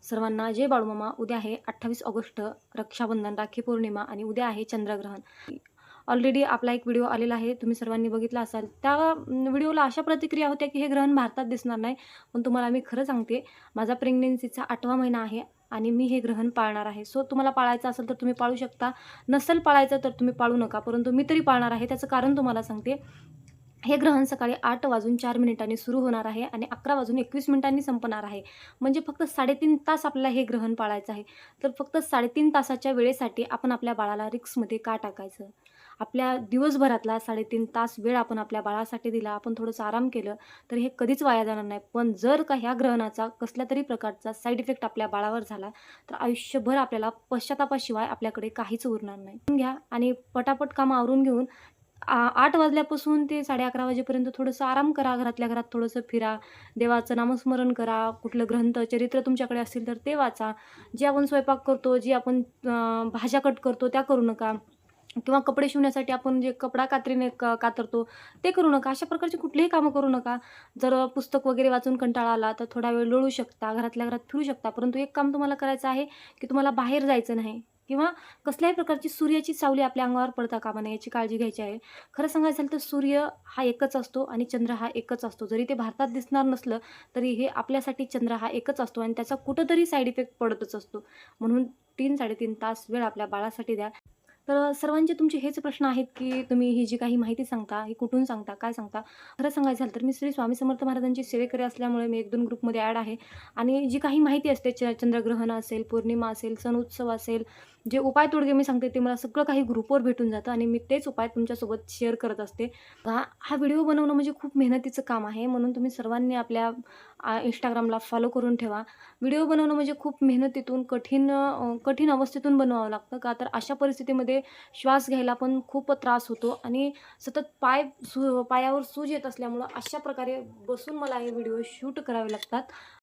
सर्वांना जय बाळूमामा. उद्या आहे 28 ऑगस्ट, रक्षाबंधन, राखी पौर्णिमा आणि उद्या आहे चंद्रग्रहण. ऑलरेडी आपला एक व्हिडिओ आलेला आहे, तुम्ही सर्वांनी बघितला असाल. त्या व्हिडिओला अशा प्रतिक्रिया होत्या की हे ग्रहण भारतात दिसणार नाही. पण तुम्हाला मी खरं सांगते, माझा प्रेग्नन्सीचा 8वा महिना आहे आणि मी हे ग्रहण पाळणार आहे. सो तुम्हाला पाळायचं असेल तर तुम्ही पाळू शकता, नसेल पाळायचं तर तुम्ही पाळू नका. परंतु मी तरी पाळणार आहे. त्याचं कारण तुम्हाला सांगते. हे ग्रहण सकाळी 8:04 सुरू होणार आहे आणि 11:21 संपणार आहे. म्हणजे फक्त 3.5 तास आपल्याला हे ग्रहण पाळायचं आहे. तर फक्त 3.5 तासाच्या वेळेसाठी आपण आपल्या बाळाला रिस्कमध्ये का टाकायचं? आपल्या दिवसभरातला 3.5 तास वेळ आपण आपल्या बाळासाठी दिला, आपण थोडंसं आराम केलं, तर हे कधीच वाया जाणार नाही. पण जर का ह्या ग्रहणाचा कसल्यातरी प्रकारचा साईड इफेक्ट आपल्या बाळावर झाला, तर आयुष्यभर आपल्याला पश्चातापाशिवाय आपल्याकडे काहीच उरणार नाही. घ्या आणि पटापट कामं आवरून घेऊन 8 वाजल्यापासून ते 11:30 वाजेपर्यंत थोडंसं आराम करा. घरातल्या घरात थोडंसं फिरा. देवाचं नामस्मरण करा. कुठलं ग्रंथ, चरित्र तुमच्याकडे असतील तर ते वाचा. जे आपण स्वयंपाक करतो, जे आपण भाज्या कट करतो त्या करू नका. किंवा कपडे शिवण्यासाठी आपण जे कपडा कात्रीने कातरतो ते करू नका. अशा प्रकारची कुठलीही कामं करू नका. जर पुस्तक वगैरे वाचून कंटाळा आला तर थोडा वेळ लोळू शकता. घरातल्या घरात फिरू शकता. परंतु एक काम तुम्हाला करायचं आहे की तुम्हाला बाहेर जायचं नाही किंवा कसल्याही प्रकारची सूर्याची सावली आपल्या अंगावर पडता कामा नये याची काळजी घ्यायची आहे. खरं सांगायचं झालं तर सूर्य हा एकच असतो आणि चंद्र हा एकच असतो. जरी ते भारतात दिसणार नसलं तरी हे आपल्यासाठी चंद्र हा एकच असतो आणि त्याचा कुठंतरी साईड इफेक्ट पडतच असतो. म्हणून 3-3.5 तास वेळ आपल्या बाळासाठी द्या. तर सर्वांचे तुमचे हेच प्रश्न आहेत की तुम्ही ही जी काही माहिती सांगता, ही कुठून सांगता, काय सांगता? खरं सांगायचं झालं तर मी श्री स्वामी समर्थ महाराजांची सेवेकरी असल्यामुळे मी 1-2 ग्रुपमध्ये ॲड आहे आणि जी काही माहिती असते चंद्रग्रहण असेल, पौर्णिमा असेल, सण उत्सव असेल, जे उपाय तोडगे मी सांगते ते मला सगळं काही ग्रुपवर भेटून जातं आणि मी तेच उपाय तुमच्यासोबत शेअर करत असते. हा व्हिडिओ बनवणं म्हणजे खूप मेहनतीचं काम आहे. म्हणून तुम्ही सर्वांनी आपल्या Instagramला फॉलो करून ठेवा. व्हिडिओ बनवणं म्हणजे खूप मेहनतीतून कठीण अवस्थेतून बनवावं लागतं. का तर अशा परिस्थितीमध्ये श्वास घ्यायला पण खूप त्रास होतो आणि सतत पायावर सूज येत असल्यामुळं अशा प्रकारे बसून मला हे व्हिडिओ शूट करावे लागतात.